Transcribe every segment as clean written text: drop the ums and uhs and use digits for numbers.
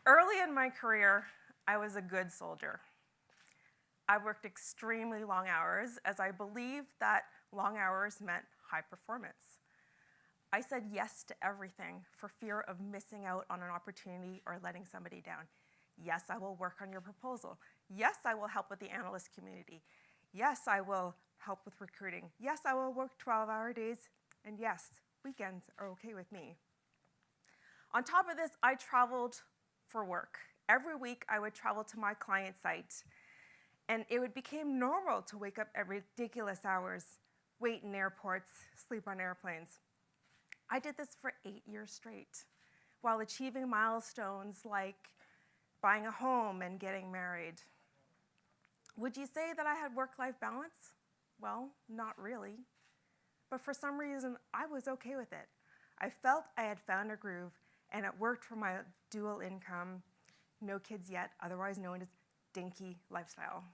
Early in my career, I was a good soldier. I worked extremely long hours as I believed that long hours meant high performance. I said yes to everything for fear of missing out on an opportunity or letting somebody down. Yes, I will work on your proposal. Yes, I will help with the analyst community. Yes, I will help with recruiting. Yes, I will work 12-hour days. And yes, weekends are okay with me. On top of this, I traveled for work. Every week, I would travel to my client site, and it became normal to wake up at ridiculous hours, wait in airports, sleep on airplanes. I did this for 8 years straight, while achieving milestones like buying a home and getting married. Would you say that I had work-life balance? Well, not really. But for some reason, I was okay with it. I felt I had found a groove, and it worked for my dual income, no kids yet, otherwise known as dinky lifestyle.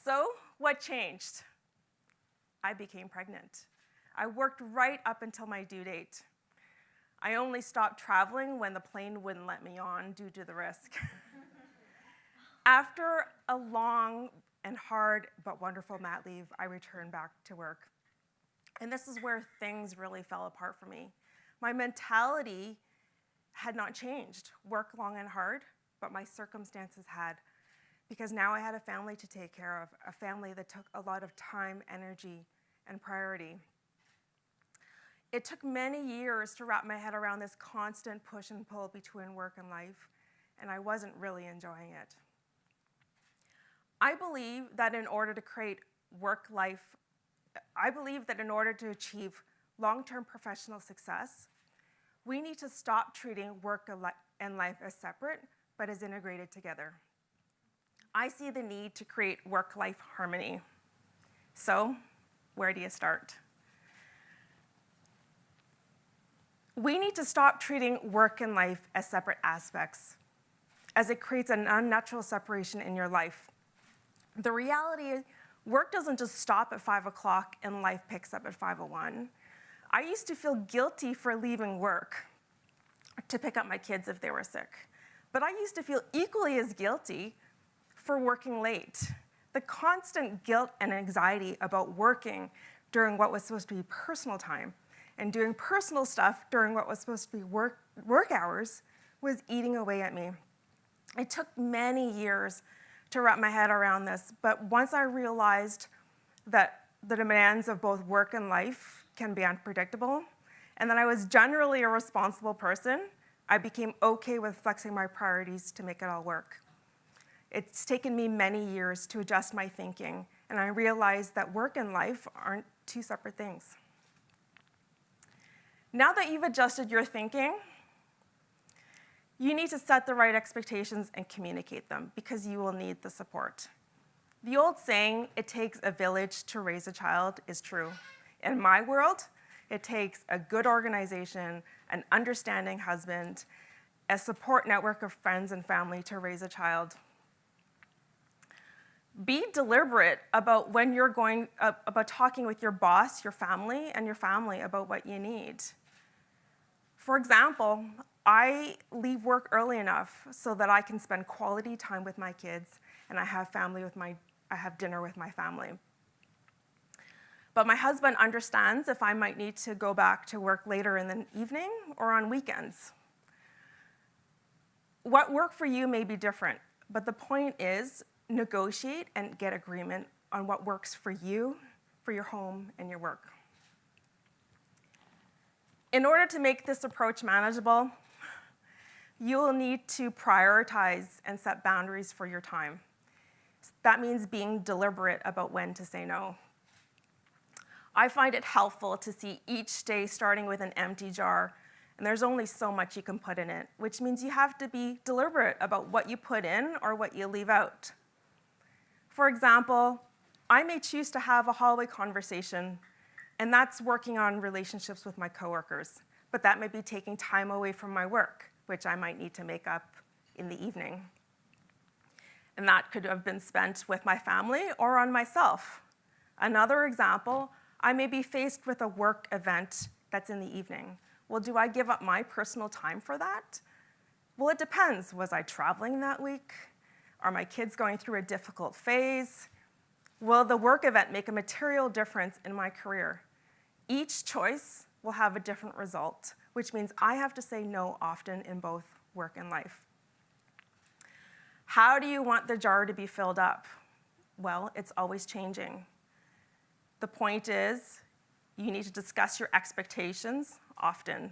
So what changed? I became pregnant. I worked right up until my due date. I only stopped traveling when the plane wouldn't let me on due to the risk. After a long and hard but wonderful mat leave, I returned back to work. And this is where things really fell apart for me. My mentality had not changed. Work long and hard, but my circumstances had. Because now I had a family to take care of, a family that took a lot of time, energy, and priority. It took many years to wrap my head around this constant push and pull between work and life, and I wasn't really enjoying it. I believe that in order to achieve long-term professional success, we need to stop treating work and life as separate, but as integrated together. I see the need to create work-life harmony. So, where do you start? We need to stop treating work and life as separate aspects, as it creates an unnatural separation in your life. The reality is, work doesn't just stop at 5 o'clock and life picks up at 5:01. I used to feel guilty for leaving work to pick up my kids if they were sick. But I used to feel equally as guilty for working late. The constant guilt and anxiety about working during what was supposed to be personal time and doing personal stuff during what was supposed to be work hours was eating away at me. It took many years to wrap my head around this, but once I realized that the demands of both work and life can be unpredictable, and that I was generally a responsible person, I became okay with flexing my priorities to make it all work. It's taken me many years to adjust my thinking, and I realized that work and life aren't two separate things. Now that you've adjusted your thinking, you need to set the right expectations and communicate them because you will need the support. The old saying, "It takes a village to raise a child," is true. In my world, it takes a good organization, an understanding husband, a support network of friends and family to raise a child. Be deliberate about when you're about talking with your boss, your family, and your family about what you need. For example, I leave work early enough so that I can spend quality time with my kids and I have dinner with my family. But my husband understands if I might need to go back to work later in the evening or on weekends. What worked for you may be different, but the point is negotiate and get agreement on what works for you, for your home, and your work. In order to make this approach manageable, you will need to prioritize and set boundaries for your time. That means being deliberate about when to say no. I find it helpful to see each day starting with an empty jar, and there's only so much you can put in it, which means you have to be deliberate about what you put in or what you leave out. For example, I may choose to have a hallway conversation, and that's working on relationships with my coworkers, but that may be taking time away from my work, which I might need to make up in the evening. And that could have been spent with my family or on myself. Another example, I may be faced with a work event that's in the evening. Well, do I give up my personal time for that? Well, it depends. Was I traveling that week? Are my kids going through a difficult phase? Will the work event make a material difference in my career? Each choice will have a different result, which means I have to say no often in both work and life. How do you want the jar to be filled up? Well, it's always changing. The point is, you need to discuss your expectations often.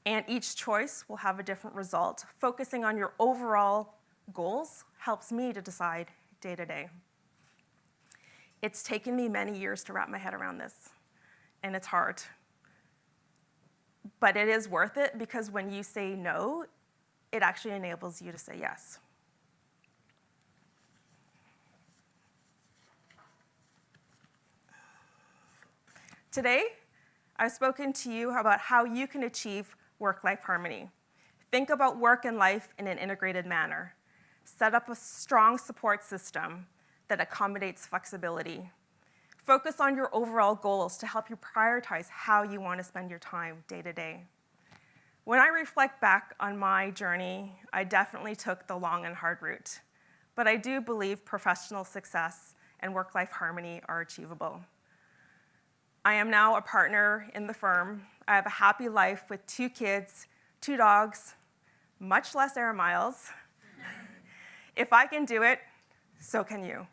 And each choice will have a different result. Focusing on your overall goals helps me to decide day to day. It's taken me many years to wrap my head around this, and it's hard. But it is worth it because when you say no, it actually enables you to say yes. Today, I've spoken to you about how you can achieve work-life harmony. Think about work and life in an integrated manner. Set up a strong support system that accommodates flexibility. Focus on your overall goals to help you prioritize how you want to spend your time day to day. When I reflect back on my journey, I definitely took the long and hard route. But I do believe professional success and work-life harmony are achievable. I am now a partner in the firm. I have a happy life with 2 kids, 2 dogs, much less air miles. If I can do it, so can you.